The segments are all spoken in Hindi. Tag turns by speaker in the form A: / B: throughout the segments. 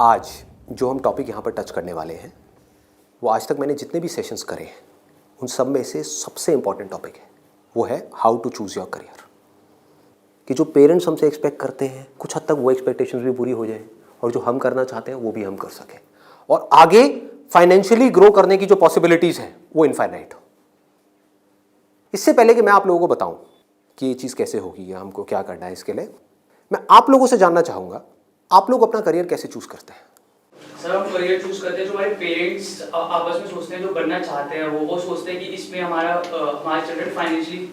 A: आज जो हम टॉपिक यहाँ पर टच करने वाले हैं वो आज तक मैंने जितने भी सेशंस करे हैं उन सब में से सबसे इम्पॉर्टेंट टॉपिक है, वो है how to choose your career. कि जो पेरेंट्स हमसे एक्सपेक्ट करते हैं कुछ हद तक वो एक्सपेक्टेशंस भी पूरी हो जाए और जो हम करना चाहते हैं वो भी हम कर सकें और आगे फाइनेंशियली ग्रो करने की जो पॉसिबिलिटीज़ हैं वो इनफाइनाइट हो। इससे पहले कि मैं आप लोगों को बताऊं कि ये चीज़ कैसे होगी या हमको क्या करना है, इसके लिए मैं आप लोगों से जानना चाहूँगा आप लोग अपना करियर कैसे चूज़ करते हैं।
B: सर हम करियर चूज करते हैं जो हमारे पेरेंट्स आपस में सोचते हैं, जो बनना चाहते हैं वो सोचते हैं कि इसमें हमारा चिल्ड्रन फाइनेंशियली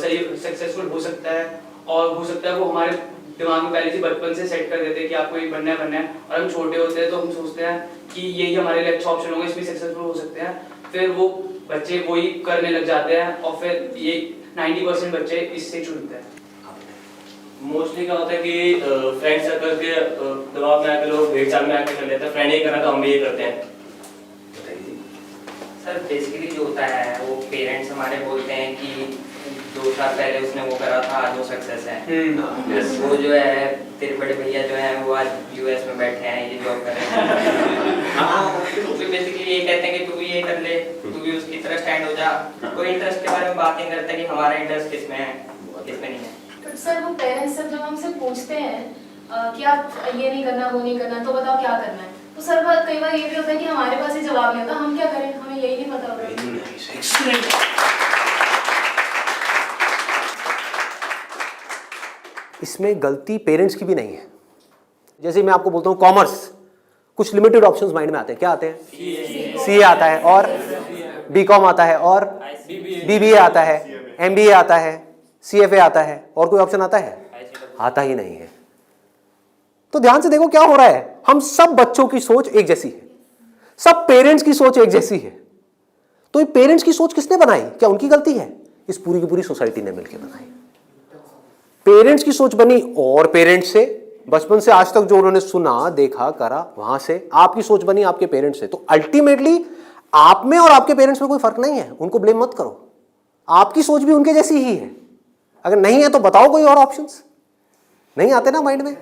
B: सही सक्सेसफुल हो सकता है और हो सकता है वो हमारे दिमाग में पहले से बचपन से सेट कर देते हैं कि आपको ये बनना है और हम छोटे होते हैं तो हम सोचते हैं कि यही हमारे लिए अच्छा ऑप्शन होगा, इसमें सक्सेसफुल हो सकते हैं। फिर वो बच्चे वही करने लग जाते हैं और फिर ये 90% बच्चे इससे चुनते हैं।
C: मोस्टली क्या होता है कि फ्रेंड सर्कल के दबाव में आकर लोग भेड़ चाल में आकर कर लेते हैं, फ्रेंड ही करना तो हम भी ये करते हैं।
D: सर बेसिकली जो होता है वो पेरेंट्स हमारे बोलते हैं कि 2 साल पहले उसने वो करा था आज वो सक्सेस है। वो जो है तेरे बड़े भैया जो है वो आज यूएस में बैठे हैं, ये जॉब कर रहे हैं। तो बेसिकली ये कहते हैं कि तू भी ये कर ले, तू भी उसकी तरह स्टैंड हो जा। कोई इंटरेस्ट के बारे में बात नहीं करता कि हमारा इंटरेस्ट किसमें है किसमें नहीं है।
E: तो सर वो पेरेंट्स जब हमसे पूछते हैं कि आप ये नहीं करना वो नहीं करना तो बताओ क्या करना है, तो सर कई बार ये भी होता है कि हमारे पास ये जवाब नहीं होता, हम क्या करें, हमें यही नहीं पता होता।
A: इसमें गलती पेरेंट्स की भी नहीं है। जैसे मैं आपको बोलता हूँ कॉमर्स, कुछ लिमिटेड ऑप्शंस माइंड में आते हैं। क्या आते हैं? सीए आता है और बीकॉम आता है और बीबीए आता है, एमबीए आता है, सीएफए आता है और कोई ऑप्शन आता है? आता ही नहीं है। तो ध्यान से देखो क्या हो रहा है। हम सब बच्चों की सोच एक जैसी है, सब पेरेंट्स की सोच एक जैसी है। तो ये पेरेंट्स की सोच किसने बनाई? क्या उनकी गलती है? इस पूरी की पूरी सोसाइटी ने मिलकर बनाई। पेरेंट्स की सोच बनी और पेरेंट्स से बचपन से आज तक जो उन्होंने सुना देखा करा वहां से आपकी सोच बनी आपके पेरेंट्स से। तो अल्टीमेटली आप में और आपके पेरेंट्स में कोई फर्क नहीं है, उनको ब्लेम मत करो। आपकी सोच भी उनके जैसी ही है। अगर नहीं है तो बताओ कोई और ऑप्शंस। नहीं आते ना माइंड में?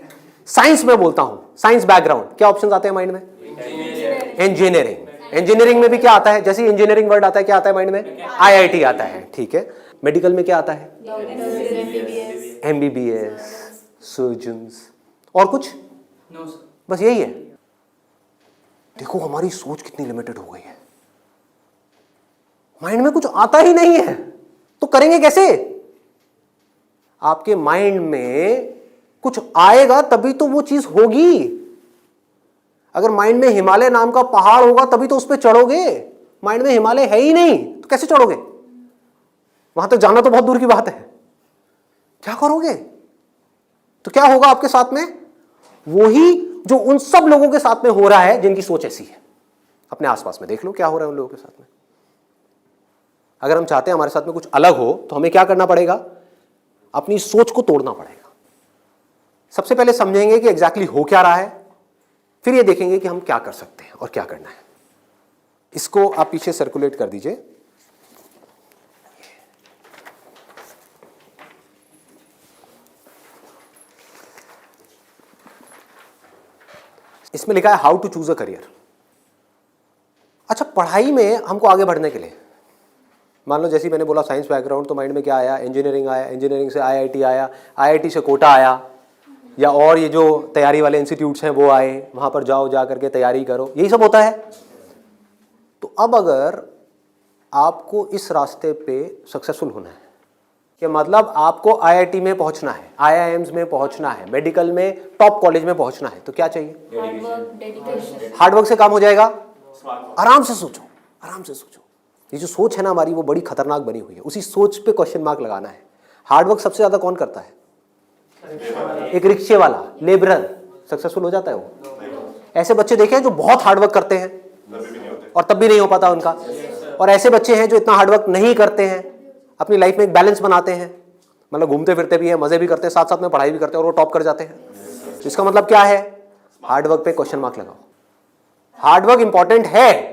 A: साइंस में बोलता हूं, साइंस बैकग्राउंड, क्या ऑप्शंस आते हैं माइंड में? इंजीनियरिंग। इंजीनियरिंग में भी क्या आता है? जैसे इंजीनियरिंग वर्ड आता है क्या आता है माइंड में? आईआईटी आता है। ठीक है। मेडिकल में क्या आता है? एमबीबीएस, सर्जन्स और कुछ?
B: नो सर,
A: बस यही है। देखो हमारी सोच कितनी लिमिटेड हो गई है। माइंड में कुछ आता ही नहीं है तो करेंगे कैसे? आपके माइंड में कुछ आएगा तभी तो वो चीज होगी। अगर माइंड में हिमालय नाम का पहाड़ होगा तभी तो उस पर चढ़ोगे। माइंड में हिमालय है ही नहीं तो कैसे चढ़ोगे? वहां तक जाना तो बहुत दूर की बात है। क्या करोगे? तो क्या होगा आपके साथ में? वही जो उन सब लोगों के साथ में हो रहा है जिनकी सोच ऐसी है। अपने आसपास में देख लो क्या हो रहा है उन लोगों के साथ में। अगर हम चाहते हैं हमारे साथ में कुछ अलग हो तो हमें क्या करना पड़ेगा? अपनी सोच को तोड़ना पड़ेगा। सबसे पहले समझेंगे कि एग्जैक्टली हो क्या रहा है, फिर ये देखेंगे कि हम क्या कर सकते हैं और क्या करना है। इसको आप पीछे सर्कुलेट कर दीजिए। इसमें लिखा है how to choose a career. अच्छा, पढ़ाई में हमको आगे बढ़ने के लिए मान लो जैसे मैंने बोला साइंस बैकग्राउंड, तो माइंड में क्या आया? इंजीनियरिंग आया, इंजीनियरिंग से आईआईटी आया, आईआईटी से कोटा आया, या और ये जो तैयारी वाले इंस्टीट्यूट्स हैं वो आए, वहां पर जाओ, जा करके तैयारी करो, यही सब होता है। तो अब अगर आपको इस रास्ते पे सक्सेसफुल होना है कि मतलब आपको आईआईटी में पहुंचना है, आईआईएम्स में पहुंचना है, मेडिकल में टॉप कॉलेज में पहुंचना है, तो क्या चाहिए? हार्डवर्क से काम हो जाएगा। आराम से सोचो, आराम से सोचो। ये जो सोच है ना हमारी वो बड़ी खतरनाक बनी हुई है। उसी सोच पे क्वेश्चन मार्क लगाना है। हार्डवर्क सबसे ज्यादा कौन करता है? एक रिक्शे वाला, लेबरर सक्सेसफुल हो जाता है वो। ऐसे बच्चे देखे हैं जो बहुत हार्डवर्क करते हैं और तब भी नहीं हो पाता उनका, और ऐसे बच्चे हैं जो इतना हार्डवर्क नहीं करते हैं, अपनी लाइफ में एक बैलेंस बनाते हैं, मतलब घूमते फिरते भी हैं, मजे भी करते हैं, साथ साथ में पढ़ाई भी करते हैं और वो टॉप कर जाते हैं। इसका मतलब क्या है? हार्डवर्क पे क्वेश्चन मार्क लगाओ। हार्डवर्क इंपॉर्टेंट है,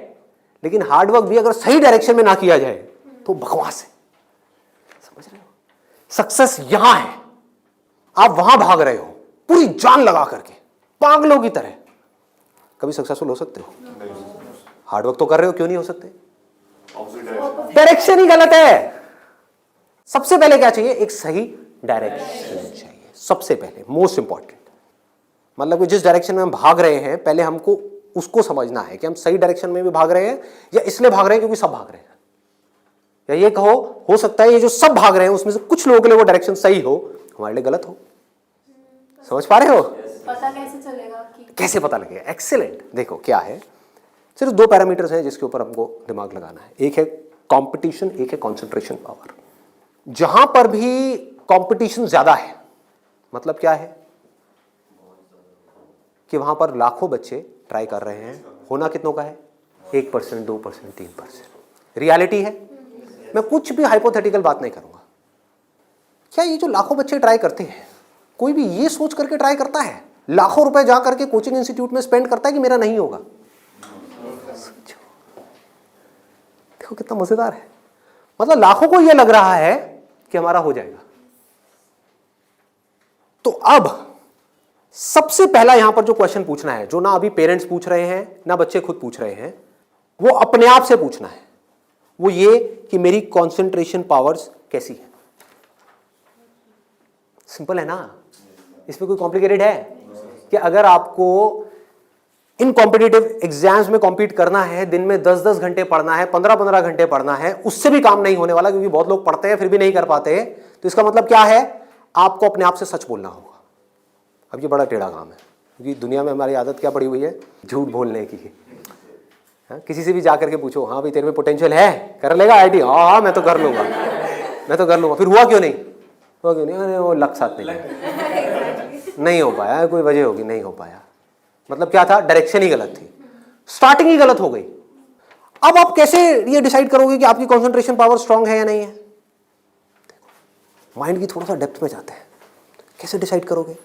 A: लेकिन हार्डवर्क भी अगर सही डायरेक्शन में ना किया जाए तो बकवास है। समझ रहे हो? सक्सेस यहां है, आप वहां भाग रहे हो पूरी जान लगा करके पागलों की तरह, कभी सक्सेसफुल हो सकते हो? हार्डवर्क तो कर रहे हो, क्यों नहीं हो सकते? डायरेक्शन ही गलत है। सबसे पहले क्या चाहिए? एक सही डायरेक्शन चाहिए, सबसे पहले, मोस्ट इंपॉर्टेंट। मतलब कि जिस डायरेक्शन में हम भाग रहे हैं, पहले हमको उसको समझना है कि हम सही डायरेक्शन में भी भाग रहे हैं या इसलिए भाग रहे हैं क्योंकि सब भाग रहे हैं। या ये कहो, हो सकता है ये जो सब भाग रहे हैं उसमें से कुछ लोगों के लिए वो डायरेक्शन सही हो, हमारे लिए गलत हो। समझ पा रहे हो?
E: पता कैसे चलेगा कि
A: कैसे पता लगेगा? एक्सीलेंट। देखो क्या है, सिर्फ 2 पैरामीटर्स हैं जिसके ऊपर हमको दिमाग लगाना है। एक है कंपटीशन, एक है कंसंट्रेशन पावर। जहां पर भी कंपटीशन ज्यादा है, मतलब क्या है कि वहां पर लाखों बच्चे ट्राई कर रहे हैं, होना कितनों का है? 1%, 2%, 3%। रियलिटी है। मैं कुछ भी हाइपोथेटिकल बात नहीं करूंगा। क्या ये जो लाखों बच्चे ट्राई करते हैं, कोई भी ये सोच करके ट्राई करता है, लाखों रुपए जा करके कोचिंग इंस्टीट्यूट में स्पेंड करता है कि मेरा नहीं होगा? देखो कितना मजेदार है। मतलब लाखों को यह लग रहा है कि हमारा हो जाएगा। तो अब सबसे पहला यहां पर जो क्वेश्चन पूछना है, जो ना अभी पेरेंट्स पूछ रहे हैं ना बच्चे खुद पूछ रहे हैं, वो अपने आप से पूछना है। वो ये कि मेरी कंसंट्रेशन पावर्स कैसी है। सिंपल है ना? इसमें कोई कॉम्प्लिकेटेड है? कि अगर आपको इन कॉम्पिटिटिव एग्जाम्स में कॉम्पीट करना है, दिन में 10-10 घंटे पढ़ना है, 15-15 घंटे पढ़ना है, उससे भी काम नहीं होने वाला, क्योंकि बहुत लोग पढ़ते हैं फिर भी नहीं कर पाते। तो इसका मतलब क्या है? आपको अपने आप से सच बोलना होगा। अब ये बड़ा टेढ़ा काम है, क्योंकि दुनिया में हमारी आदत क्या पड़ी हुई है? झूठ बोलने की। हाँ, किसी से भी जाकर के पूछो, हाँ भाई तेरे में पोटेंशियल है, कर लेगा आईटी? हाँ मैं तो कर लूंगा, मैं तो कर लूंगा। फिर हुआ क्यों नहीं? हुआ क्यों नहीं? अरे वो लक साथ नहीं हो पाया, कोई वजह होगी, नहीं हो पाया। मतलब क्या था? डायरेक्शन ही गलत थी, स्टार्टिंग ही गलत हो गई। अब आप कैसे ये डिसाइड करोगे कि आपकी कंसंट्रेशन पावर स्ट्रांग है या नहीं है? माइंड की थोड़ा सा डेप्थ में जाते हैं। कैसे डिसाइड करोगे?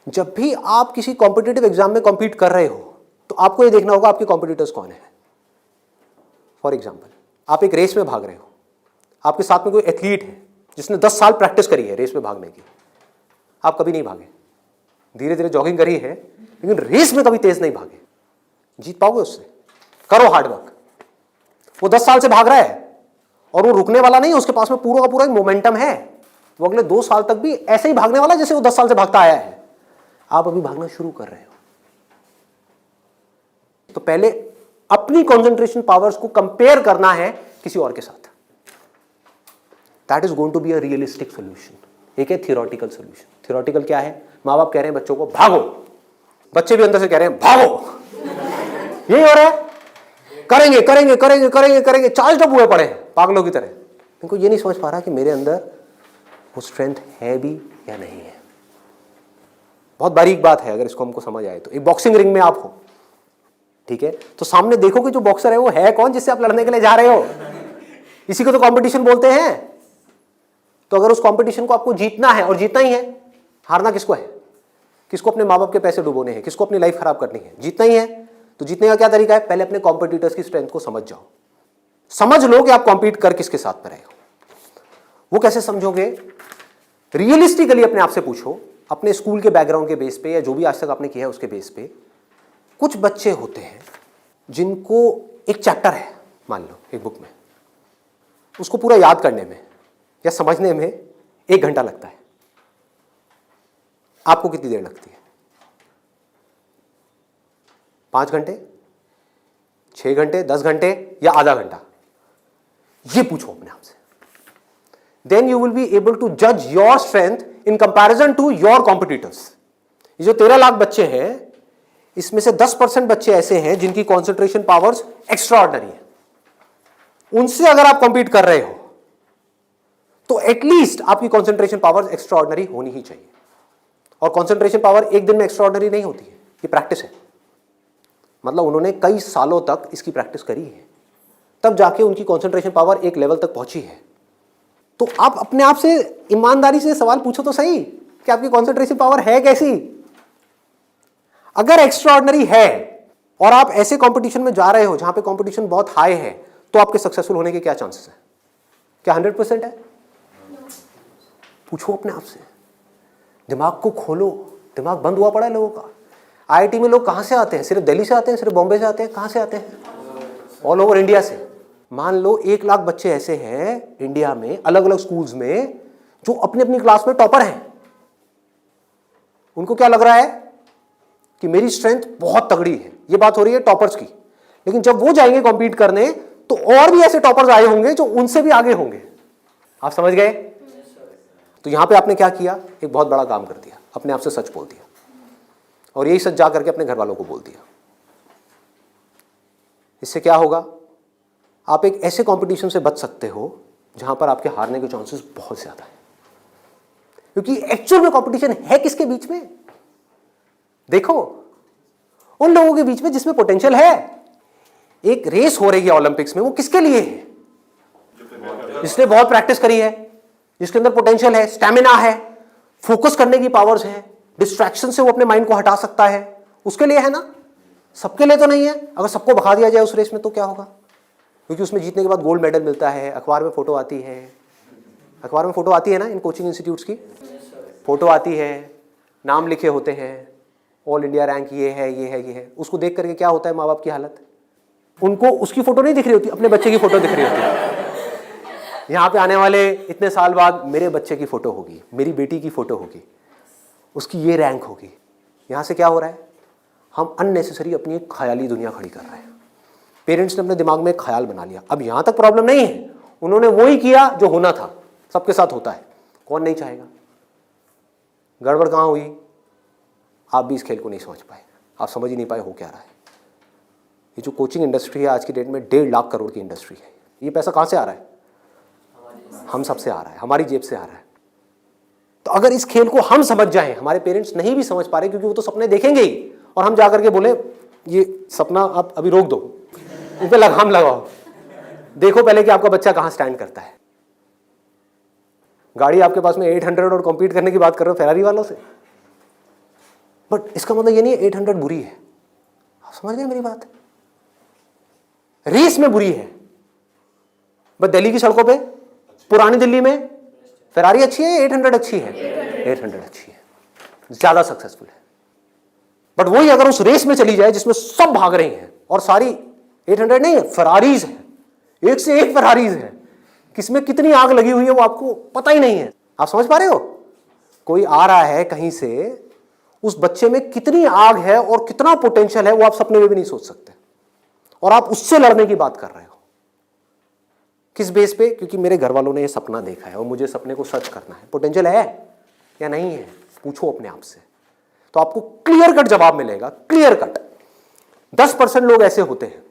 A: जब भी आप किसी कॉम्पिटिटिव एग्जाम में कॉम्पीट कर रहे हो, तो आपको ये देखना होगा आपके कॉम्पिटिटर्स कौन है। फॉर एग्जाम्पल, आप एक रेस में भाग रहे हो, आपके साथ में कोई एथलीट है जिसने 10 साल प्रैक्टिस करी है रेस में भागने की। आप कभी नहीं भागे, धीरे धीरे जॉगिंग करी है, लेकिन रेस में कभी तेज नहीं भागे। जीत पाओगे उससे? करो हार्डवर्क। वो 10 साल से भाग रहा है और वो रुकने वाला नहीं है, उसके पास में पूरा का पूरा एक मोमेंटम है। वो अगले 2 साल तक भी ऐसे ही भागने वाला जैसे वो 10 साल से भागता आया है। आप अभी भागना शुरू कर रहे हो। तो पहले अपनी कंसंट्रेशन पावर्स को कंपेयर करना है किसी और के साथ। That is going to be a realistic solution. एक है थियोरेटिकल सोल्यूशन। थियोरेटिकल क्या है? माँ बाप कह रहे हैं बच्चों को भागो, बच्चे भी अंदर से कह रहे हैं भागो। यही हो रहा है, करेंगे करेंगे करेंगे करेंगे करेंगे, चार्ज अप हुए पड़े हैं पागलों की तरह। इनको ये नहीं समझ पा रहा कि मेरे अंदर वो स्ट्रेंथ है भी या नहीं है। बहुत बारीक बात है, अगर इसको हमको समझ आए तो। एक बॉक्सिंग रिंग में आप हो, ठीक है, तो सामने देखो कि जो बॉक्सर है वो है कौन जिससे आप लड़ने के लिए जा रहे हो। इसी को तो कंपटीशन बोलते हैं। तो अगर उस कंपटीशन को आपको जीतना है, और जीतना ही है, हारना किसको है? किसको अपने माँ बाप के पैसे डुबोने हैं? किसको अपनी लाइफ खराब करनी है? जीतना ही है। तो जीतने का क्या तरीका है? पहले अपने कॉम्पिटिटर्स की स्ट्रेंथ को समझ जाओ। समझ लो कि आप कॉम्पीट कर किसके साथ में रहे हो। वो कैसे समझोगे? रियलिस्टिकली अपने आप से पूछो, अपने स्कूल के बैकग्राउंड के बेस पे या जो भी आज तक आपने किया है उसके बेस पे। कुछ बच्चे होते हैं जिनको एक चैप्टर है, मान लो एक बुक में, उसको पूरा याद करने में या समझने में 1 घंटा लगता है। आपको कितनी देर लगती है? 5 घंटे, 6 घंटे, 10 घंटे या आधा घंटा? ये पूछो अपने आप से। Then you will be able to जज your strength in comparison to your competitors. ये जो 13 लाख बच्चे हैं, इसमें से 10% बच्चे ऐसे हैं जिनकी कंसंट्रेशन पावर्स एक्स्ट्रा ऑर्डिनरी है। उनसे अगर आप कंपीट कर रहे हो तो एटलीस्ट आपकी कंसंट्रेशन पावर्स एक्स्ट्रा ऑर्डिनरी होनी ही चाहिए। और कंसंट्रेशन पावर एक दिन में एक्स्ट्रा ऑर्डिनरी नहीं होती है, ये प्रैक्टिस है। मतलब उन्होंने कई सालों तक इसकी प्रैक्टिस करी है, तब जाके उनकी कंसंट्रेशन पावर एक लेवल तक पहुंची है। तो आप अपने आप से ईमानदारी से सवाल पूछो तो सही कि आपकी कंसंट्रेशन पावर है कैसी। अगर एक्स्ट्रा ऑर्डिनरी है और आप ऐसे कंपटीशन में जा रहे हो जहां पे कंपटीशन बहुत हाई है, तो आपके सक्सेसफुल होने के क्या चांसेस हैं? क्या 100% है? पूछो अपने आप से, दिमाग को खोलो। दिमाग बंद हुआ पड़ा है लोगों का। आईआईटी में लोग कहाँ से आते हैं? सिर्फ दिल्ली से आते हैं, सिर्फ बॉम्बे से आते हैं? कहाँ से आते हैं? ऑल ओवर इंडिया से। मान लो 1 लाख बच्चे ऐसे हैं इंडिया में अलग अलग स्कूल्स में जो अपनी अपनी क्लास में टॉपर हैं। उनको क्या लग रहा है कि मेरी स्ट्रेंथ बहुत तगड़ी है। ये बात हो रही है टॉपर्स की। लेकिन जब वो जाएंगे कॉम्पीट करने तो और भी ऐसे टॉपर्स आए होंगे जो उनसे भी आगे होंगे। आप समझ गए? तो यहां पे आपने क्या किया? एक बहुत बड़ा काम कर दिया, अपने आप से सच बोल दिया और यही सच जा करके अपने घर वालों को बोल दिया। इससे क्या होगा? आप एक ऐसे कंपटीशन से बच सकते हो जहां पर आपके हारने के चांसेस बहुत ज्यादा है, क्योंकि एक्चुअल में कंपटीशन है किसके बीच में? देखो, उन लोगों के बीच में जिसमें पोटेंशियल है। एक रेस हो रही है ओलंपिक्स में, वो किसके लिए है? जिसने बहुत प्रैक्टिस करी है, जिसके अंदर पोटेंशियल है, स्टैमिना है, फोकस करने की पावर्स है, डिस्ट्रैक्शन से वो अपने माइंड को हटा सकता है, उसके लिए है ना। सबके लिए तो नहीं है। अगर सबको भगा दिया जाए उस रेस में तो क्या होगा? क्योंकि उसमें जीतने के बाद गोल्ड मेडल मिलता है, अखबार में फोटो आती है। अखबार में फोटो आती है ना, इन कोचिंग इंस्टीट्यूट्स की फोटो आती है, नाम लिखे होते हैं, ऑल इंडिया रैंक ये है, ये है, ये है। उसको देख करके क्या होता है माँ बाप की हालत? उनको उसकी फोटो नहीं दिख रही होती, अपने बच्चे की फोटो दिख रही होती है। यहाँ पे आने वाले इतने साल बाद मेरे बच्चे की फोटो होगी, मेरी बेटी की फोटो होगी, उसकी ये रैंक होगी। यहाँ से क्या हो रहा है? हम अननेसेसरी अपनी एक ख्याली दुनिया खड़ी कर रहे हैं। पेरेंट्स ने अपने दिमाग में एक ख्याल बना लिया। अब यहाँ तक प्रॉब्लम नहीं है, उन्होंने वो ही किया जो होना था। सबके साथ होता है, कौन नहीं चाहेगा? गड़बड़ कहाँ हुई? आप भी इस खेल को नहीं समझ पाए, आप समझ ही नहीं पाए हो क्या रहा है। ये जो कोचिंग इंडस्ट्री है आज की डेट में 1.5 लाख करोड़ की इंडस्ट्री है। ये पैसा कहाँ से आ रहा है? हम सबसे आ रहा है, हमारी जेब से आ रहा है। तो अगर इस खेल को हम समझ जाएं, हमारे पेरेंट्स नहीं भी समझ पा रहे क्योंकि वो तो सपने देखेंगे ही, और हम जाकर के बोले ये सपना आप अभी रोक दो, इन पे लगाम लगाओ, देखो पहले कि आपका बच्चा कहाँ स्टैंड करता है। गाड़ी आपके पास में 800 और कॉम्पीट करने की बात कर रहे हो फेरारी वालों से, बट इसका मतलब ये नहीं है 800 बुरी है। आप समझ गए मेरी बात? रेस में बुरी है, बट दिल्ली की सड़कों पे, पुरानी दिल्ली में फेरारी अच्छी है, 800 अच्छी है? 800 अच्छी है, ज्यादा सक्सेसफुल है। बट वही अगर उस रेस में चली जाए जिसमें सब भाग रहे हैं और सारी 800 नहीं है, फेरारीज है, एक से एक फेरारीज है, किसमें कितनी आग लगी हुई है वो आपको पता ही नहीं है। आप समझ पा रहे हो? कोई आ रहा है कहीं से, उस बच्चे में कितनी आग है और कितना पोटेंशियल है वो आप सपने में भी नहीं सोच सकते, और आप उससे लड़ने की बात कर रहे हो। किस बेस पे? क्योंकि मेरे घर वालों ने ये सपना देखा है और मुझे सपने को सच करना है। पोटेंशियल है या नहीं है? पूछो अपने आप से, तो आपको क्लियर कट जवाब मिलेगा। क्लियर कट 10% लोग ऐसे होते हैं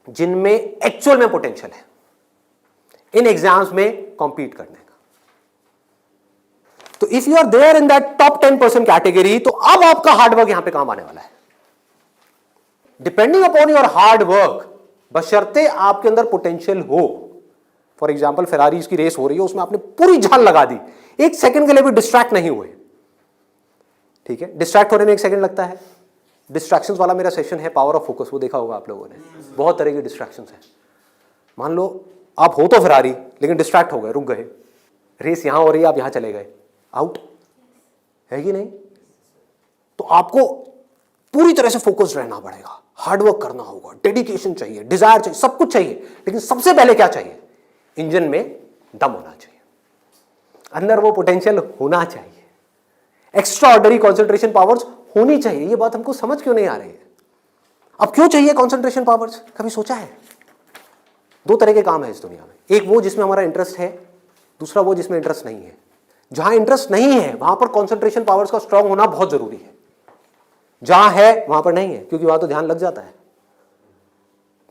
A: जिनमें एक्चुअल में पोटेंशियल है इन एग्जाम्स में कॉम्पीट करने का। तो if you are there in that top 10% category, तो अब आपका हार्डवर्क यहां पे काम आने वाला है। Depending upon your hard work, बशर्ते आपके अंदर पोटेंशियल हो। फॉर एग्जाम्पल फेरारीज की रेस हो रही है, उसमें आपने पूरी जान लगा दी, एक सेकंड के लिए भी डिस्ट्रैक्ट नहीं हुए। ठीक है, डिस्ट्रैक्ट होने में 1 सेकंड लगता है। डिस्ट्रैक्शंस वाला मेरा सेशन है पावर ऑफ फोकस, वो देखा होगा आप लोगों ने। बहुत तरह की डिस्ट्रैक्शंस हैं। मान लो आप हो तो फेरारी, लेकिन डिस्ट्रैक्ट हो गए, रुक गए, रेस यहां हो रही है, आप यहां चले गए, आउट है कि नहीं? तो आपको पूरी तरह से फोकस्ड रहना पड़ेगा, हार्डवर्क करना होगा, डेडिकेशन चाहिए, डिजायर चाहिए, सब कुछ चाहिए। लेकिन सबसे पहले क्या चाहिए? इंजन में दम होना चाहिए, अंदर वो पोटेंशियल होना चाहिए, एक्स्ट्रा ऑर्डिनरी कॉन्सेंट्रेशन पावर्स होनी चाहिए। ये बात हमको समझ क्यों नहीं आ रही है? अब क्यों चाहिए कॉन्सेंट्रेशन पावर्स? कभी सोचा है? 2 तरह के काम है इस दुनिया में, एक वो जिसमें हमारा इंटरेस्ट है, दूसरा वो जिसमें इंटरेस्ट नहीं है। जहां इंटरेस्ट नहीं है वहां पर कॉन्सेंट्रेशन पावर्स का स्ट्रांग होना बहुत जरूरी है, जहां है वहां पर नहीं है, क्योंकि वहां तो ध्यान लग जाता है।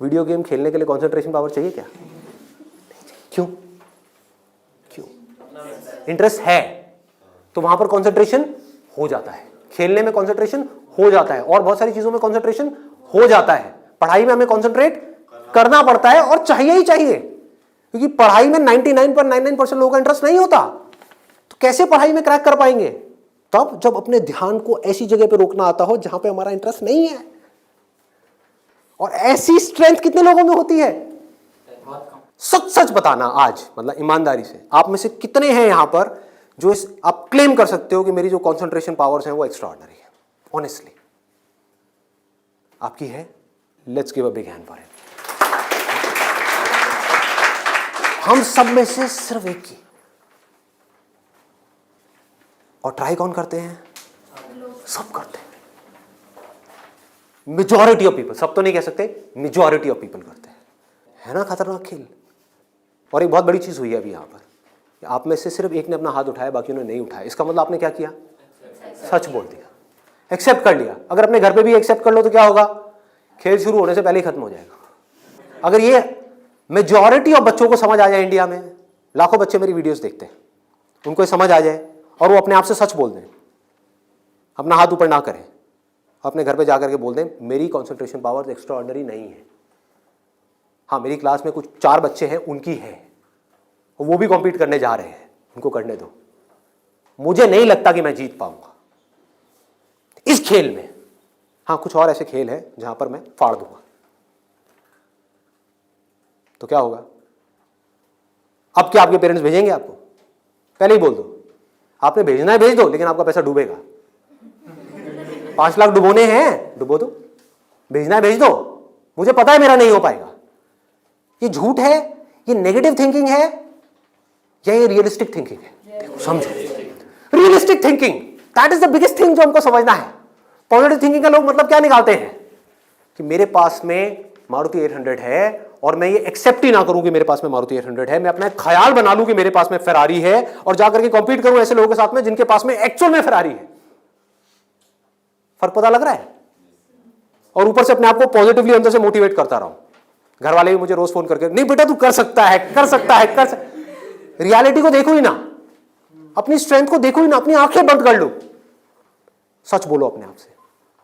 A: वीडियो गेम खेलने के लिए कॉन्सेंट्रेशन पावर चाहिए क्या? क्यों? क्यों? इंटरेस्ट है तो वहां पर कॉन्सेंट्रेशन हो जाता है, खेलने में कॉन्सेंट्रेशन हो जाता है, और बहुत सारी चीजों में कॉन्सेंट्रेशन हो जाता है। पढ़ाई में हमें कॉन्सेंट्रेट करना पड़ता है और चाहिए ही चाहिए, क्योंकि पढ़ाई में 99.99% लोगों का इंटरेस्ट नहीं होता, तो कैसे पढ़ाई में क्रैक कर पाएंगे? तब जब अपने ध्यान को ऐसी जगह पे रोकना आता हो जहां पे हमारा इंटरेस्ट नहीं है। और ऐसी स्ट्रेंथ कितने लोगों में होती है? सच सच बताना आज, मतलब ईमानदारी से, आप में से कितने हैं यहां पर जो आप क्लेम कर सकते हो कि मेरी जो कॉन्सेंट्रेशन पावर्स हैं वो एक्स्ट्राऑर्डिनरी है? ऑनेस्टली आपकी है, let's give a big hand for it. हम सब में से सिर्फ एक की, और ट्राई कौन करते हैं? सब करते हैं। मेजॉरिटी ऑफ पीपल, सब तो नहीं कह सकते, मेजॉरिटी ऑफ पीपल करते हैं। है ना खतरनाक खेल। और एक बहुत बड़ी चीज हुई है अभी यहां पर, आप में से सिर्फ एक ने अपना हाथ उठाया, बाकी ने नहीं उठाया। इसका मतलब आपने क्या किया? सच बोल दिया, एक्सेप्ट कर लिया। अगर अपने घर पे भी एक्सेप्ट कर लो तो क्या होगा? खेल शुरू होने से पहले ही खत्म हो जाएगा। अगर ये मेजॉरिटी ऑफ बच्चों को समझ आ जाए, इंडिया में लाखों बच्चे मेरी वीडियोस देखते हैं, उनको ये समझ आ जाए और वो अपने आप से सच बोल दें, अपना हाथ ऊपर ना करें, अपने घर पे जाकर के बोल दें मेरी कंसंट्रेशन पावर एक्स्ट्रा ऑर्डिनरी नहीं है। हाँ, मेरी क्लास में कुछ 4 बच्चे हैं, उनकी है, और वो भी कॉम्पीट करने जा रहे हैं, उनको करने दो। मुझे नहीं लगता कि मैं जीत पाऊंगा इस खेल में। हाँ, कुछ और ऐसे खेल हैं जहां पर मैं फाड़ दूंगा, तो क्या होगा? अब क्या आपके पेरेंट्स भेजेंगे आपको? पहले ही बोल दो, आपने भेजना है भेज दो, लेकिन आपका पैसा डूबेगा। 5 लाख डुबोने हैं, डुबो दो। भेजना है भेज दो, मुझे पता है मेरा नहीं हो पाएगा। ये झूठ है, ये नेगेटिव थिंकिंग है, या ये रियलिस्टिक थिंकिंग है? समझो, realistic thinking, that is the biggest thing जो हमको समझना है। पॉजिटिव थिंकिंग का लोग मतलब क्या निकालते हैं कि मेरे पास में मारुति 800 है, और मैं ये एक्सेप्ट ही ना करूं कि मेरे पास में मारुति 800 है, मैं अपना ख्याल बना लूं कि मेरे पास में फेरारी है, और जाकर के कॉम्पीट करूं ऐसे लोगों के साथ में जिनके पास में एक्चुअल में फेरारी है। फर्क पता लग रहा है? और ऊपर से अपने आप को पॉजिटिवली अंदर से मोटिवेट करता रहा हूं। घर वाले भी मुझे रोज फोन करके, नहीं बेटा तू कर सकता है, कर सकता है, कर सकता। रियलिटी को देखो ही ना, अपनी स्ट्रेंथ को देखो ही ना, अपनी आंखें बंद कर लो, सच बोलो अपने आप से।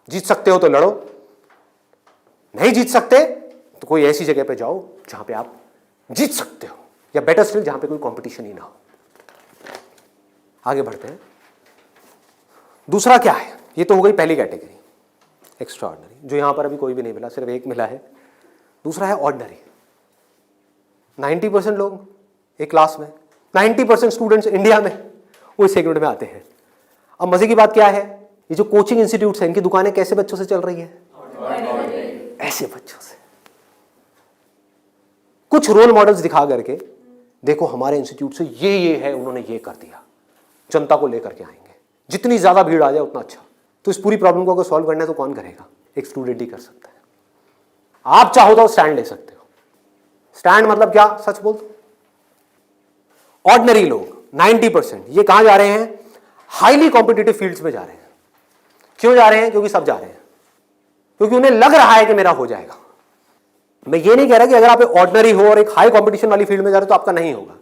A: जीत सकते हो तो लड़ो, नहीं जीत सकते तो कोई ऐसी जगह पे जाओ जहां पे आप जीत सकते हो, या बेटर स्टिल जहां पे कोई कंपटीशन ही ना हो। आगे बढ़ते हैं। दूसरा क्या है? ये तो हो गई पहली कैटेगरी, एक्स्ट्रा ऑर्डिनरी, जो यहां पर अभी कोई भी नहीं मिला, सिर्फ एक मिला है। दूसरा है ऑर्डिनरी। 90% लोग एक क्लास में, 90% स्टूडेंट्स इंडिया में वो इस सेगमेंट में आते हैं। अब मजे की बात क्या है, ये जो कोचिंग इंस्टीट्यूट्स हैं, इनकी दुकानें कैसे बच्चों से चल रही है? ऐसे बच्चों से। कुछ रोल मॉडल्स दिखा करके, देखो हमारे इंस्टीट्यूट से ये है, उन्होंने ये कर दिया, जनता को लेकर के आएंगे, जितनी ज्यादा भीड़ आ जाए उतना अच्छा। तो इस पूरी प्रॉब्लम को अगर सॉल्व करना है तो कौन करेगा? एक स्टूडेंट ही कर सकता है। आप चाहो तो स्टैंड ले सकते हो। स्टैंड मतलब क्या? सच बोल दो। ऑर्डिनरी लोग 90% ये कहां जा रहे हैं? हाईली कॉम्पिटिटिव फील्ड्स में जा रहे हैं। क्यों जा रहे हैं? क्योंकि सब जा रहे हैं, क्योंकि उन्हें लग रहा है कि मेरा हो जाएगा। मैं ये नहीं कह रहा कि अगर आप ऑर्डिनरी हो और एक हाई कॉम्पिटिशन वाली फील्ड में जा रहे हो तो आपका नहीं होगा।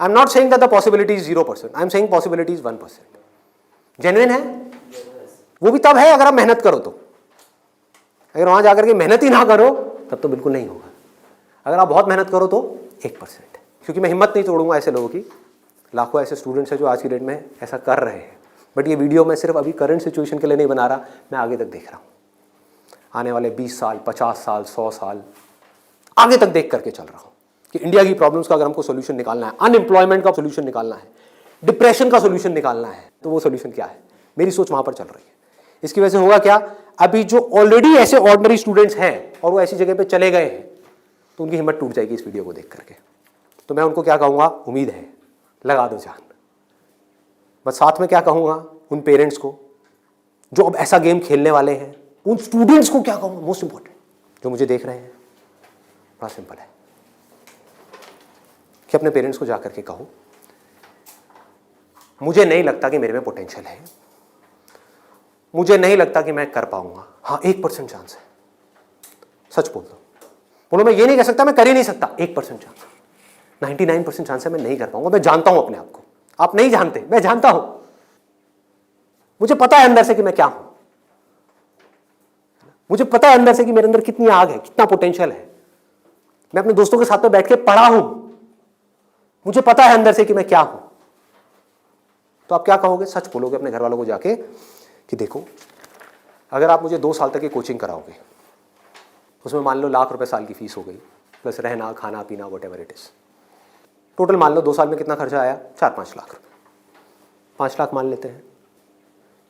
A: I am not saying that the possibility is 0%, I am saying possibility is 1%। Genuine है वो भी तब है अगर आप मेहनत करो तो। अगर वहां जाकर के मेहनत ही ना करो तब तो बिल्कुल नहीं होगा। अगर आप बहुत मेहनत करो तो 1%। क्योंकि मैं हिम्मत नहीं तोड़ूंगा ऐसे लोगों की। लाखों ऐसे स्टूडेंट्स हैं जो आज की डेट में ऐसा कर रहे हैं, बट ये वीडियो मैं सिर्फ अभी करंट सिचुएशन के लिए नहीं बना रहा, मैं आगे तक देख रहा हूँ। आने वाले 20 साल, 50 साल, 100 साल आगे तक देख करके चल रहा हूँ कि इंडिया की प्रॉब्लम्स का अगर हमको सोल्यूशन निकालना है, अनएम्प्लॉयमेंट का सोल्यूशन निकालना है, डिप्रेशन का सोल्यूशन निकालना है, तो वो सोल्यूशन क्या है? मेरी सोच वहां पर चल रही है। इसकी वजह से होगा क्या? अभी जो ऑलरेडी ऐसे ऑर्डिनरी स्टूडेंट्स हैं और वो ऐसी जगह पे चले गए हैं, तो उनकी हिम्मत टूट जाएगी इस वीडियो को देख करके। तो मैं उनको क्या कहूँगा? उम्मीद है, लगा दो जान। बस साथ में क्या कहूँगा उन पेरेंट्स को जो अब ऐसा गेम खेलने वाले हैं, उन स्टूडेंट्स को क्या कहूँगा? मोस्ट इंपॉर्टेंट जो मुझे देख रहे हैं, बड़ा सिंपल है कि अपने पेरेंट्स को जाकर के कहो मुझे नहीं लगता कि मेरे में पोटेंशियल है, मुझे नहीं लगता कि मैं कर पाऊंगा। हाँ, 1% चांस है। सच बोल दो, बोलो मैं ये नहीं कह सकता मैं कर ही नहीं सकता, 1% चांस, 99% चांस है मैं नहीं कर पाऊंगा। मैं जानता हूं अपने आप को, आप नहीं जानते, मैं जानता हूं। मुझे पता है अंदर से कि मैं क्या हूं, मुझे पता है अंदर से कि मेरे अंदर कितनी आग है, कितना पोटेंशियल है। मैं अपने दोस्तों के साथ में बैठ के पढ़ा हूं, मुझे पता है अंदर से कि मैं क्या हूं। तो आप क्या कहोगे? सच बोलोगे अपने घर वालों को जाके कि देखो अगर आप मुझे 2 साल तक की कोचिंग कराओगे, उसमें मान लो लाख रुपए साल की फीस हो गई, प्लस रहना खाना पीना what ever it is, total मान लो 2 साल में कितना खर्चा आया? 4-5 लाख रुपए, 5 लाख मान लेते हैं।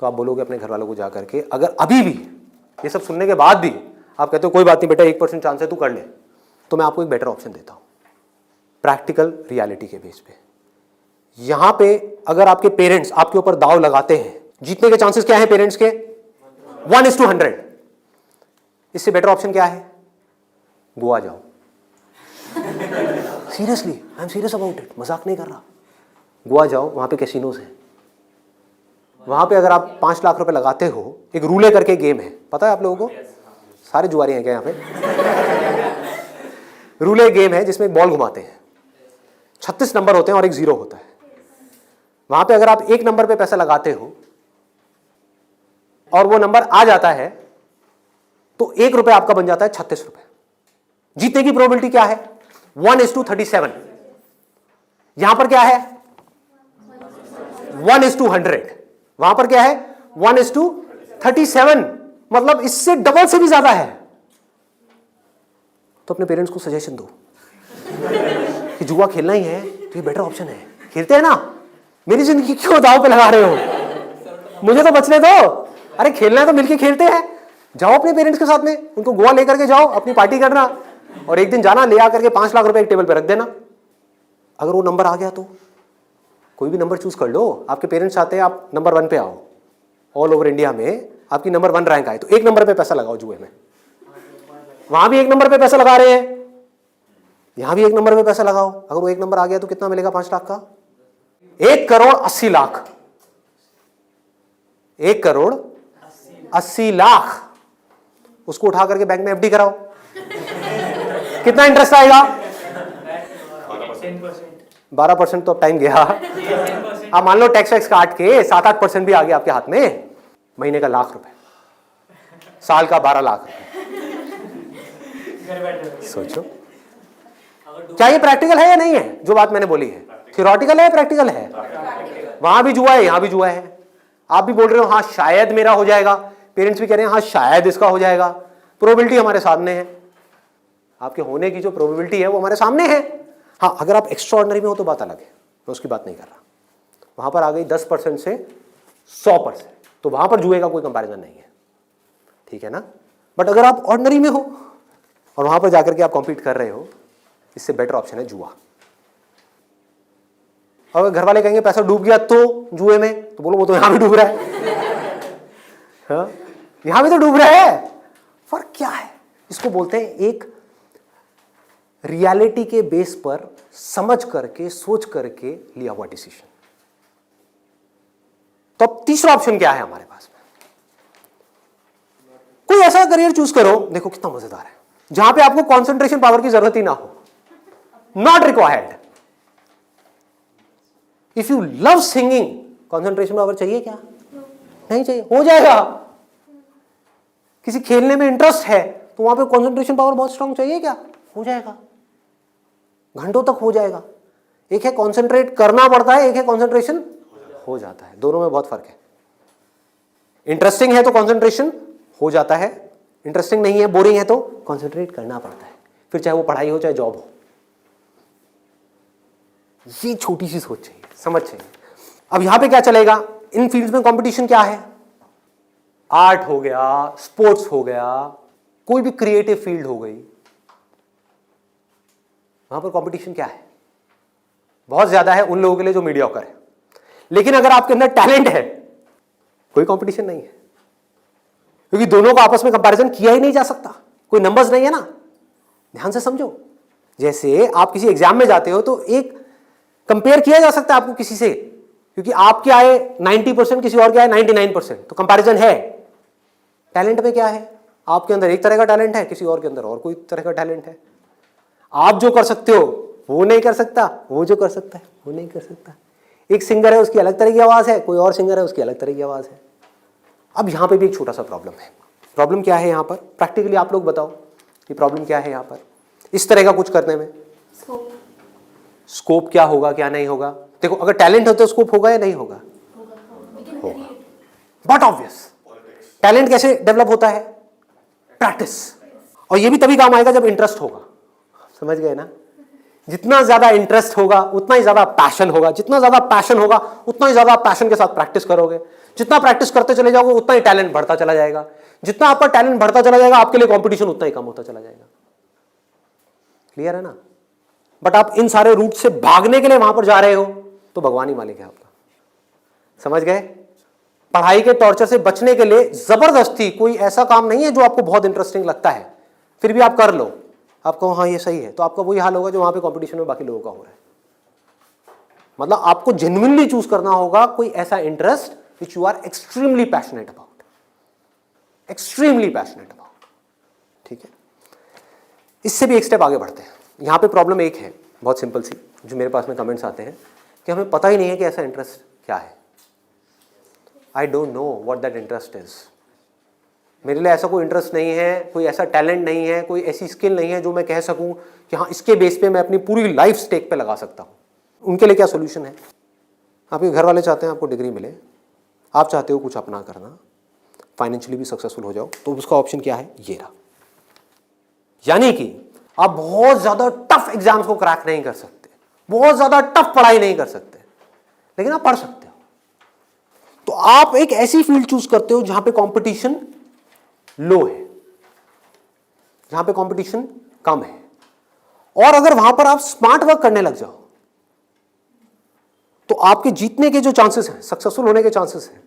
A: तो आप बोलोगे अपने घर वालों को जाकर के, अगर अभी भी ये सब सुनने के बाद भी आप कहते हो कोई बात नहीं बेटा 1% चांस है तू कर ले, तो मैं आपको एक बेटर ऑप्शन देता हूं प्रैक्टिकल रियलिटी के बेस पे। यहां पे अगर आपके पेरेंट्स आपके ऊपर दाव लगाते हैं, जीतने के चांसेस क्या है पेरेंट्स के? 1:100। इससे बेटर ऑप्शन क्या है? गोवा जाओ। Seriously, I am serious about it, मजाक नहीं कर रहा। गोवा जाओ, वहां पे कैसीनोज हैं, वहां पे अगर आप 5 लाख रुपए लगाते हो, एक रूले करके गेम है, पता है आप लोगों को? सारे जुआरी हैं क्या यहाँ पे? रूले गेम है जिसमें एक बॉल घुमाते हैं, 36 नंबर होते हैं और एक 0 होता है। वहां पे अगर आप 1 नंबर पे पैसा लगाते हो और वो नंबर आ जाता है तो 1 रुपए आपका बन जाता है 36 रुपए। जीतने की प्रोबेबिलिटी क्या है? 1:37। यहां पर क्या है? 1:100। वहां पर क्या है? 1:37, मतलब इससे डबल से भी ज्यादा है। तो अपने पेरेंट्स को सजेशन दो कि जुआ खेलना ही है तो ये बेटर ऑप्शन है, खेलते हैं ना। मेरी जिंदगी क्यों दांव पे लगा रहे हो? मुझे तो बचने दो। अरे खेलना है तो मिलके खेलते हैं। जाओ अपने पेरेंट्स के साथ में, उनको गोवा लेकर के जाओ, अपनी पार्टी करना, और एक दिन जाना ले आकर के 5 लाख रुपए एक टेबल पे रख देना। अगर वो नंबर आ गया तो कोई भी नंबर चूज कर लो। आपके पेरेंट्स चाहते हैं आप नंबर 1 पे आओ, ऑल ओवर इंडिया में आपकी नंबर 1 रैंक आए, तो 1 नंबर पे पैसा लगाओ जुए में। वहां भी 1 नंबर पे पैसा लगा रहे हैं, यहां भी 1 नंबर पे पैसा लगाओ। अगर वो 1 नंबर आ गया तो कितना मिलेगा? 5 लाख का 1,80,00,000। 1,80,00,000 उसको उठा करके बैंक में एफडी कराओ। कितना इंटरेस्ट आएगा? 12%। तो अब टाइम गया। अब मान लो टैक्स वैक्स काट के 7-8% भी आ गया आपके हाथ में। महीने का 1,00,000 रुपए, साल का 12 लाख रुपए। सोचो क्या ये प्रैक्टिकल है या नहीं है? जो बात मैंने बोली है थियोरेटिकल है, प्रैक्टिकल है। वहां भी जुआ है, यहां भी जुआ है। आप भी बोल रहे हो हाँ शायद मेरा हो जाएगा, पेरेंट्स भी कह रहे हैं हाँ शायद इसका हो जाएगा। प्रोबेबिलिटी हमारे सामने है, आपके होने की जो प्रोबेबिलिटी है वो हमारे सामने है। हाँ अगर आप एक्स्ट्राऑर्डिनरी में हो तो बात अलग है, मैं उसकी बात नहीं कर रहा। वहां पर आ गई 10% से 100%, तो वहां पर जुए का कोई कंपैरिजन नहीं है, ठीक है ना। बट अगर आप ऑर्डिनरी में हो और वहां पर जाकर के आप कॉम्पीट कर रहे हो, इससे बेटर ऑप्शन है जुआ। अगर घर वाले कहेंगे पैसा डूब गया तो जुए में, तो बोलो वो तो यहां भी डूब रहा है। हाँ? यहां भी तो डूब रहा है। फर्क क्या है? इसको बोलते हैं एक रियलिटी के बेस पर समझ करके सोच करके लिया हुआ डिसीजन। तो अब तीसरा ऑप्शन क्या है हमारे पास में? कोई ऐसा करियर चूज करो, देखो कितना मजेदार है, जहां पे आपको कंसंट्रेशन पावर की जरूरत ही ना हो, not required. If you love singing, concentration power चाहिए क्या? नहीं चाहिए, हो जाएगा। किसी खेलने में इंटरेस्ट है तो वहां पे कंसंट्रेशन पावर बहुत स्ट्रांग चाहिए क्या? हो जाएगा, घंटों तक हो जाएगा। एक है कंसंट्रेट करना पड़ता है, एक है कंसंट्रेशन हो जाता है। दोनों में बहुत फर्क है। इंटरेस्टिंग है तो कंसंट्रेशन हो जाता है, इंटरेस्टिंग नहीं है, बोरिंग है तो कंसंट्रेट करना पड़ता है, फिर चाहे वो पढ़ाई हो चाहे जॉब हो। ये छोटी सी सोच चाहिए, समझ चाहिए। अब यहां पे क्या चलेगा? इन फील्ड्स में कंपटीशन क्या है? आर्ट हो गया, स्पोर्ट्स हो गया, कोई भी क्रिएटिव फील्ड हो गई, वहां पर कंपटीशन क्या है? बहुत ज्यादा है उन लोगों के लिए जो मीडियोकर है। लेकिन अगर आपके अंदर टैलेंट है, कोई कंपटीशन नहीं है, क्योंकि दोनों का आपस में कंपैरिजन किया ही नहीं जा सकता, कोई नंबर्स नहीं है ना। ध्यान से समझो, जैसे आप किसी एग्जाम में जाते हो तो एक कंपेयर किया जा सकता है आपको किसी से, क्योंकि आपके आए 90%, किसी और के आए 99%, तो कंपैरिजन है। टैलेंट में क्या है? आपके अंदर एक तरह का टैलेंट है, किसी और के अंदर और कोई तरह का टैलेंट है। आप जो कर सकते हो वो नहीं कर सकता, वो जो कर सकता है वो नहीं कर सकता। एक सिंगर है उसकी अलग तरह की आवाज है, कोई और सिंगर है उसकी अलग तरह की आवाज है। अब यहां पे भी एक छोटा सा प्रॉब्लम है। प्रॉब्लम क्या है यहां पर? प्रैक्टिकली आप लोग बताओ कि प्रॉब्लम क्या है यहां पर इस तरह का कुछ करने में? स्कोप क्या होगा, क्या नहीं होगा? देखो अगर टैलेंट हो तो स्कोप होगा या नहीं होगा? होगा। बट ऑब्वियस, टैलेंट कैसे डेवलप होता है? प्रैक्टिस। और ये भी तभी काम आएगा जब इंटरेस्ट होगा। समझ गए ना? जितना ज्यादा इंटरेस्ट होगा उतना ही ज्यादा पैशन होगा, जितना ज्यादा पैशन होगा उतना ही ज्यादा पैशन के साथ प्रैक्टिस करोगे, जितना प्रैक्टिस करते चले जाओगे उतना ही टैलेंट बढ़ता चला जाएगा, जितना आपका टैलेंट बढ़ता चला जाएगा आपके लिए कंपटीशन उतना ही कम होता चला जाएगा। क्लियर है ना? बट आप इन सारे रूट से भागने के लिए वहां पर जा रहे हो तो भगवान ही मालिक है आपका। समझ गए? पढ़ाई के टॉर्चर से बचने के लिए जबरदस्ती कोई ऐसा काम नहीं है जो आपको बहुत इंटरेस्टिंग लगता है फिर भी आप कर लो, आपको हाँ ये सही है, तो आपका वही हाल होगा जो वहां पे कंपटीशन में बाकी लोगों का हो रहा है। मतलब आपको जेन्युइनली चूज करना होगा कोई ऐसा interest which you are extremely passionate about, extremely passionate about. ठीक है, इससे भी एक स्टेप आगे बढ़ते हैं। यहां पे प्रॉब्लम एक है बहुत सिंपल सी, जो मेरे पास में कमेंट्स आते हैं कि हमें पता ही नहीं है कि ऐसा इंटरेस्ट क्या है। I don't know what that interest is. मेरे लिए ऐसा कोई इंटरेस्ट नहीं है, कोई ऐसा टैलेंट नहीं है, कोई ऐसी स्किल नहीं है जो मैं कह सकूं कि हाँ इसके बेस पे मैं अपनी पूरी लाइफ स्टेक पे लगा सकता हूं। उनके लिए क्या सोल्यूशन है? आपके घर वाले चाहते हैं आपको डिग्री मिले, आप चाहते हो कुछ अपना करना, फाइनेंशियली भी सक्सेसफुल हो जाओ, तो उसका ऑप्शन क्या है? ये रहा। यानी कि आप बहुत ज्यादा टफ एग्जाम्स को क्रैक नहीं कर सकते, बहुत ज्यादा टफ पढ़ाई नहीं कर सकते, लेकिन आप पढ़ सकते हो। तो आप एक ऐसी फील्ड चूज करते हो जहां पे कंपटीशन लो है, जहां पे कंपटीशन कम है, और अगर वहां पर आप स्मार्ट वर्क करने लग जाओ तो आपके जीतने के जो चांसेस हैं, सक्सेसफुल होने के चांसेस हैं,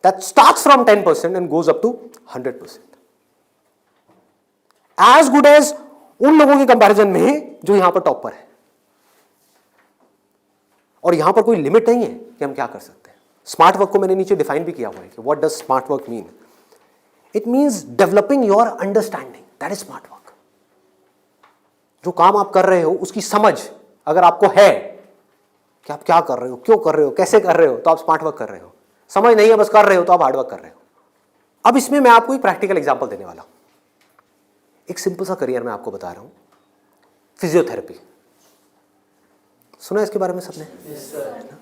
A: that starts from 10% and goes up to 100%, as good as उन लोगों के कंपैरिजन में जो यहां पर टॉप पर है। और यहां पर कोई लिमिट नहीं है कि हम क्या कर सकते हैं। स्मार्ट वर्क को मैंने नीचे डिफाइन भी किया हुआ है कि what does smart work mean. It means developing your understanding, that is smart work. जो काम आप कर रहे हो उसकी समझ अगर आपको है कि आप क्या कर रहे हो, क्यों कर रहे हो, कैसे कर रहे हो, तो आप स्मार्ट वर्क कर रहे हो। समझ नहीं है बस कर रहे हो तो आप हार्ड वर्क कर रहे हो। अब इसमें मैं आपको एक प्रैक्टिकल एग्जांपल देने वाला हूं। एक सिंपल सा करियर मैं आपको बता रहा हूं, फिजियोथेरेपी। सुना है इसके बारे में सबने?
C: Yes sir.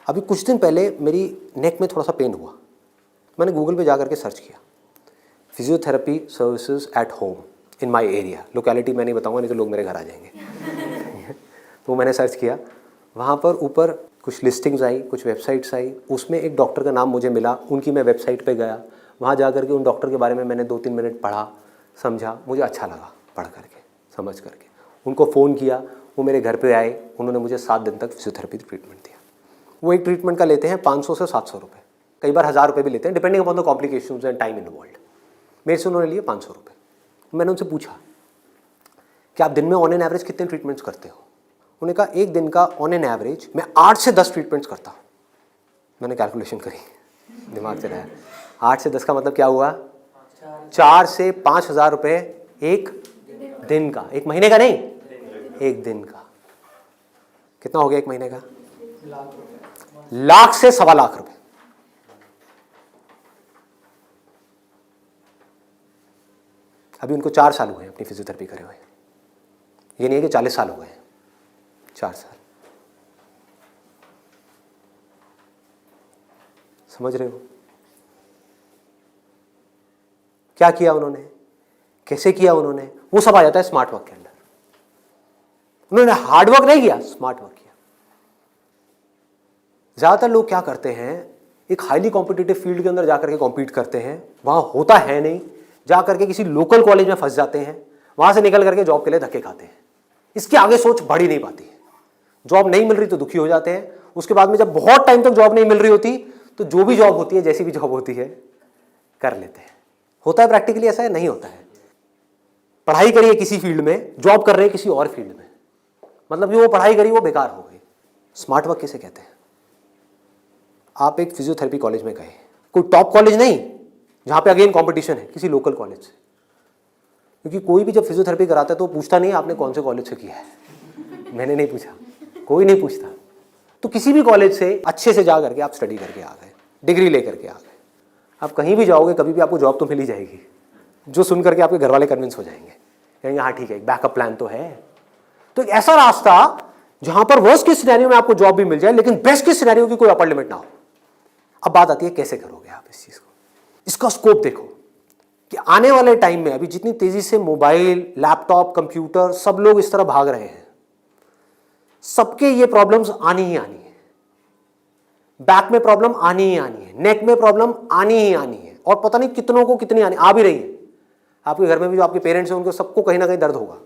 A: अभी कुछ दिन पहले मेरी नेक में थोड़ा सा पेन हुआ, मैंने गूगल पे जाकर के सर्च किया physiotherapy services at home in my area. Locality मैं नहीं बताऊंगा नहीं तो लोग मेरे घर आ जाएंगे। तो मैंने सर्च किया, वहाँ पर ऊपर कुछ लिस्टिंग्स आई, कुछ वेबसाइट्स आई, उसमें एक डॉक्टर का नाम मुझे मिला, उनकी मैं वेबसाइट पे गया, वहाँ जा कर के उन डॉक्टर के बारे में मैंने 2-3 मिनट पढ़ा, समझा, मुझे अच्छा लगा पढ़ करके, समझ करके। उनको फ़ोन किया, वो मेरे घर पे आए, उन्होंने मुझे 7 दिन तक फिजियोथेरेपी ट्रीटमेंट दिया। वो एक ट्रीटमेंट का लेते हैं 500 से 700 रुपये, कई बार 1000 रुपये भी लेते हैं, depending upon the complications and time involved. मेरे से उन्होंने लिए 500 रुपये। मैंने उनसे पूछा कि आप दिन में ऑन एन एवरेज कितने ट्रीटमेंट्स करते हो? उन्होंने कहा एक दिन का ऑन एन एवरेज मैं 8 से 10 ट्रीटमेंट्स करता हूँ। मैंने कैलकुलेशन करी, दिमाग चलाया, 8 से 10 का मतलब क्या हुआ? 4 से 5,000 रुपये एक दिन का, एक महीने का नहीं, एक दिन का। कितना हो गया एक महीने का? लाख से 1.25 लाख रुपए। अभी उनको 4 साल हुए अपनी फिजियोथेरेपी करे हुए। ये नहीं है कि 40 साल हो गए, 4 साल। समझ रहे हो क्या किया उन्होंने, कैसे किया उन्होंने? वो सब आ जाता है स्मार्ट वर्क के अंदर। उन्होंने हार्ड वर्क नहीं किया, स्मार्ट वर्क किया। ज्यादातर लोग क्या करते हैं, एक हाईली कॉम्पिटिटिव फील्ड के अंदर जाकर के कॉम्पीट करते हैं, वहां होता है नहीं, जाकर के किसी लोकल कॉलेज में फंस जाते हैं, वहां से निकल करके जॉब के लिए धक्के खाते हैं। इसके आगे सोच बढ़ ही नहीं पाती है। जॉब नहीं मिल रही तो दुखी हो जाते हैं, उसके बाद में जब बहुत टाइम तक जॉब नहीं मिल रही होती तो जो भी जॉब होती है, जैसी भी जॉब होती है, कर लेते हैं। होता है प्रैक्टिकली ऐसा है? नहीं होता है। पढ़ाई करिए किसी फील्ड में, जॉब कर रहे हैं किसी और फील्ड में, मतलब जो वो पढ़ाई करी वो बेकार हो गई। स्मार्ट वर्क किसे कहते हैं? आप एक फिजियोथेरेपी कॉलेज में गए, कोई टॉप कॉलेज नहीं जहां पे अगेन कंपटीशन है, किसी लोकल कॉलेज से। क्योंकि कोई भी जब फिजियोथेरेपी कराता है तो पूछता नहीं आपने कौन से कॉलेज से किया है। मैंने नहीं पूछा, कोई नहीं पूछता। तो किसी भी कॉलेज से अच्छे से जा करके आप स्टडी करके आ गए, डिग्री लेकर के आ गए। आप कहीं भी जाओगे कभी भी आपको जॉब तो मिल ही जाएगी, जो सुन करके आपके घर वाले कन्विंस हो जाएंगे, कहेंगे हाँ ठीक है एक बैकअप प्लान तो है। तो एक ऐसा रास्ता जहां पर वर्स्ट केस सिनेरियो में आपको जॉब भी मिल जाए लेकिन बेस्ट केस सिनेरियो की कोई अपर लिमिट ना हो। अब बात आती है कैसे करोगे आप इस चीज को। इसका स्कोप देखो, कि आने वाले टाइम में अभी जितनी तेजी से मोबाइल, लैपटॉप, कंप्यूटर सब लोग इस तरह भाग रहे हैं, सबके ये प्रॉब्लम्स आनी ही आनी है। बैक में प्रॉब्लम आनी ही आनी है, नेक में प्रॉब्लम आनी ही आनी है, और पता नहीं कितनों को कितनी आनी आ भी रही है। आपके घर में भी जो आपके पेरेंट्स हैं उनको सबको कहीं ना कहीं दर्द होगा।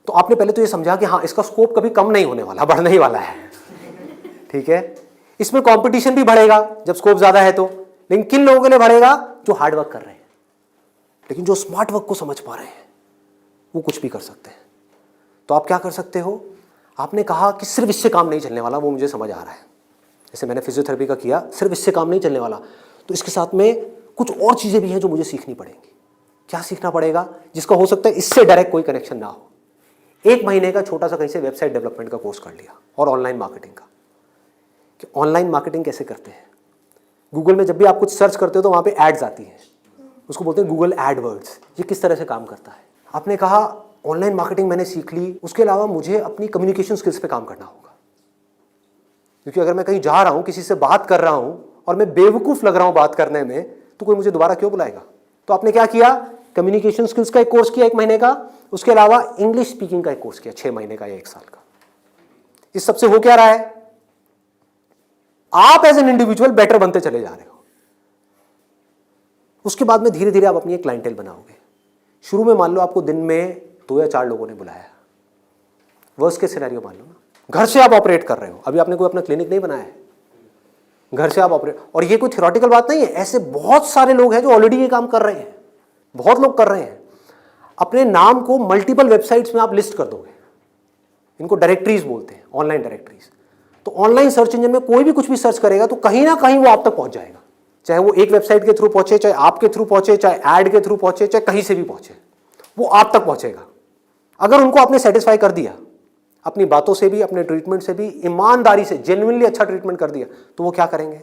A: तो आपने पहले तो ये समझा कि हाँ, इसका स्कोप कभी कम नहीं होने वाला, बढ़ने ही वाला है। ठीक है, इसमें कंपटीशन भी बढ़ेगा जब स्कोप ज्यादा है तो, लेकिन किन लोगों के लिए बढ़ेगा? जो हार्ड वर्क कर रहे हैं, लेकिन जो स्मार्ट वर्क को समझ पा रहे हैं वो कुछ भी कर सकते हैं। तो आप क्या कर सकते हो? आपने कहा कि सिर्फ इससे काम नहीं चलने वाला, वो मुझे समझ आ रहा है, जैसे मैंने फिजियोथेरेपी का किया, सिर्फ इससे काम नहीं चलने वाला, तो इसके साथ में कुछ और चीजें भी हैं जो मुझे सीखनी पड़ेंगी। क्या सीखना पड़ेगा? जिसका हो सकता है इससे डायरेक्ट कोई कनेक्शन ना हो। 1 महीने का छोटा सा कहीं से वेबसाइट डेवलपमेंट का कोर्स कर लिया, और ऑनलाइन मार्केटिंग का, कि ऑनलाइन मार्केटिंग कैसे करते हैं। गूगल में जब भी आप कुछ सर्च करते हो तो वहां पे एड्स आती हैं, उसको बोलते हैं गूगल एडवर्ड्स। ये किस तरह से काम करता है। आपने कहा ऑनलाइन मार्केटिंग मैंने सीख ली, उसके अलावा मुझे अपनी कम्युनिकेशन स्किल्स पे काम करना होगा, क्योंकि अगर मैं कहीं जा रहा हूं, किसी से बात कर रहा हूं और मैं बेवकूफ लग रहा हूं बात करने में, तो कोई मुझे दोबारा क्यों बुलाएगा। तो आपने क्या किया? कम्युनिकेशन स्किल्स का एक कोर्स किया 1 महीने का, उसके अलावा इंग्लिश स्पीकिंग का एक कोर्स किया 6 महीने का या 1 साल का। इस सबसे हो क्या रहा है? आप एज एन इंडिविजुअल बेटर बनते चले जा रहे हो। उसके बाद में धीरे धीरे आप अपनी एक क्लाइंटेल बनाओगे। शुरू में मान लो आपको दिन में 2 या 4 लोगों ने बुलाया, वर्स्ट केस सिनेरियो मान लो ना, घर से आप ऑपरेट कर रहे हो, अभी आपने कोई अपना क्लिनिक नहीं बनाया है, घर से आप ऑपरेट, और ये कोई थ्योरेटिकल बात नहीं है, ऐसे बहुत सारे लोग हैं जो ऑलरेडी ये काम कर रहे हैं, बहुत लोग कर रहे हैं। अपने नाम को मल्टीपल वेबसाइट्स में आप लिस्ट कर दोगे, इनको डायरेक्टरीज बोलते हैं, ऑनलाइन डायरेक्टरीज। तो ऑनलाइन सर्च इंजन में कोई भी कुछ भी सर्च करेगा तो कहीं ना कहीं वो आप तक पहुंच जाएगा, चाहे वो एक वेबसाइट के थ्रू पहुंचे, चाहे आपके थ्रू पहुंचे, चाहे एड के थ्रू पहुंचे, चाहे कहीं से भी पहुंचे, वो आप तक पहुंचेगा। अगर उनको आपने सेटिस्फाई कर दिया, अपनी बातों से भी, अपने ट्रीटमेंट से भी, ईमानदारी से, जेन्युइनली अच्छा ट्रीटमेंट कर दिया, तो वो क्या करेंगे?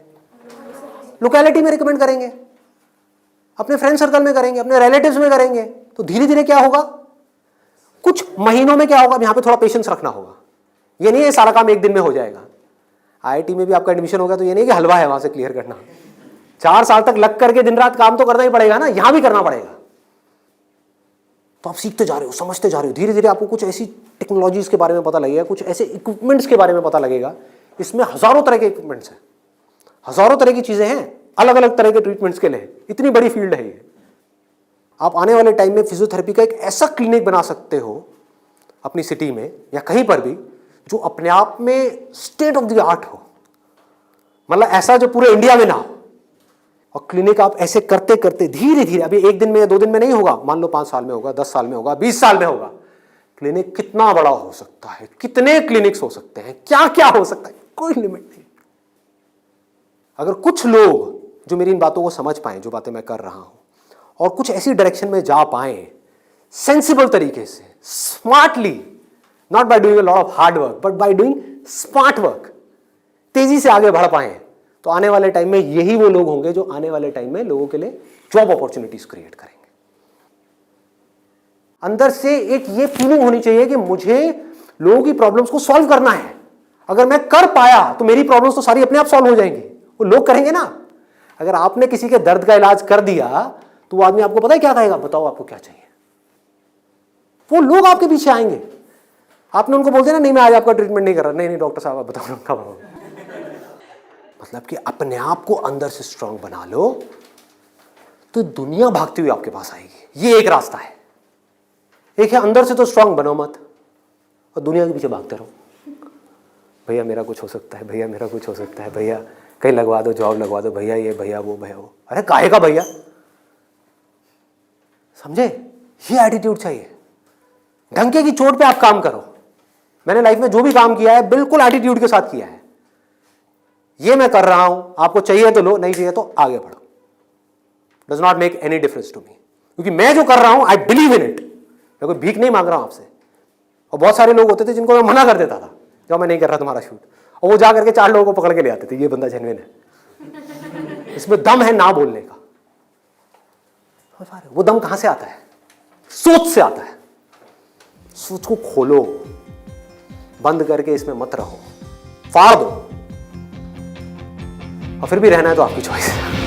A: लोकेलिटी में रिकमेंड करेंगे, अपने फ्रेंड सर्कल में करेंगे, अपने रिलेटिव्स में करेंगे। तो धीरे धीरे क्या होगा? कुछ महीनों में क्या होगा? यहां पे थोड़ा पेशेंस रखना होगा। ये नहीं है सारा काम 1 दिन में हो जाएगा। आईआईटी में भी आपका एडमिशन होगा तो ये नहीं कि हलवा है वहां से क्लियर करना, 4 साल तक लग करके दिन रात काम तो करना ही पड़ेगा ना, यहां भी करना पड़ेगा। तो आप सीखते जा रहे हो, समझते जा रहे हो, धीरे धीरे आपको कुछ ऐसी टेक्नोलॉजीज के बारे में पता लगेगा, कुछ ऐसे इक्विपमेंट्स के बारे में पता लगेगा। इसमें हजारों तरह के इक्विपमेंट्स हैं, हजारों तरह की चीजें हैं, अलग अलग तरह के ट्रीटमेंट्स के लिए। इतनी बड़ी फील्ड है ये। आप आने वाले टाइम में फिजियोथेरेपी का एक ऐसा क्लिनिक बना सकते हो अपनी सिटी में या कहीं पर भी, जो अपने आप में स्टेट ऑफ द आर्ट हो, मतलब ऐसा जो पूरे इंडिया में ना हो। और क्लिनिक आप ऐसे करते करते धीरे धीरे, अभी 1 दिन में या 2 दिन में नहीं होगा, मान लो 5 साल में होगा, 10 साल में होगा, 20 साल में होगा। क्लिनिक कितना बड़ा हो सकता है, कितने क्लिनिक्स हो सकते हैं, क्या क्या हो सकता है, कोई लिमिट नहीं। अगर कुछ लोग जो मेरी इन बातों को समझ पाए, जो बातें मैं कर रहा हूं, और कुछ ऐसी डायरेक्शन में जा पाए सेंसिबल तरीके से, smartly, not by doing a lot of hard work but by doing smart work, तेजी से आगे बढ़ पाए, तो आने वाले टाइम में यही वो लोग होंगे जो आने वाले टाइम में लोगों के लिए जॉब अपॉर्चुनिटीज क्रिएट करेंगे। अंदर से एक ये फीलिंग होनी चाहिए कि मुझे लोगों की प्रॉब्लम्स को सॉल्व करना है। अगर मैं कर पाया तो मेरी प्रॉब्लम्स तो सारी अपने आप सॉल्व हो जाएंगी, वो लोग करेंगे ना। अगर आपने किसी के दर्द का इलाज कर दिया तो वो आदमी आपको पता है क्या कहेगा? बताओ आपको क्या चाहिए। वो लोग आपके पीछे आएंगे। आपने उनको बोल दिया ना, नहीं मैं आज आपका ट्रीटमेंट नहीं कर रहा, नहीं डॉक्टर साहब आप बताओ कब आओ। मतलब कि अपने आप को अंदर से स्ट्रांग बना लो तो दुनिया भागती हुई आपके पास आएगी। ये एक रास्ता है। एक है अंदर से तो स्ट्रांग बनो मत और दुनिया के पीछे भागते रहो। भैया मेरा कुछ हो सकता है, भैया मेरा कुछ हो सकता है, भैया कहीं लगवा दो, जॉब लगवा दो, भैया ये भैया वो भैया वो। अरे काहे का भैया, समझे? ये एटीट्यूड चाहिए। डंके की चोट पे आप काम करो। मैंने लाइफ में जो भी काम किया है बिल्कुल एटीट्यूड के साथ किया है। ये मैं कर रहा हूं, आपको चाहिए तो लो, नहीं चाहिए तो आगे बढ़ो। Does not make any difference to me, क्योंकि मैं जो कर रहा हूं आई बिलीव इन इट। मैं कोई भीख नहीं मांग रहा हूं आपसे। और बहुत सारे लोग होते थे जिनको मैं मना कर देता था, जब मैं नहीं कर रहा तुम्हारा शूट, और वो जा करके 4 लोगों को पकड़ के ले आते थे, ये बंदा जेन्युइन है, इसमें दम है ना बोलने का। वो दम कहां से आता है? सोच से आता है। सोच को खोलो, बंद करके इसमें मत रहो, फाड़ दो। और फिर भी रहना है तो आपकी चॉइस है।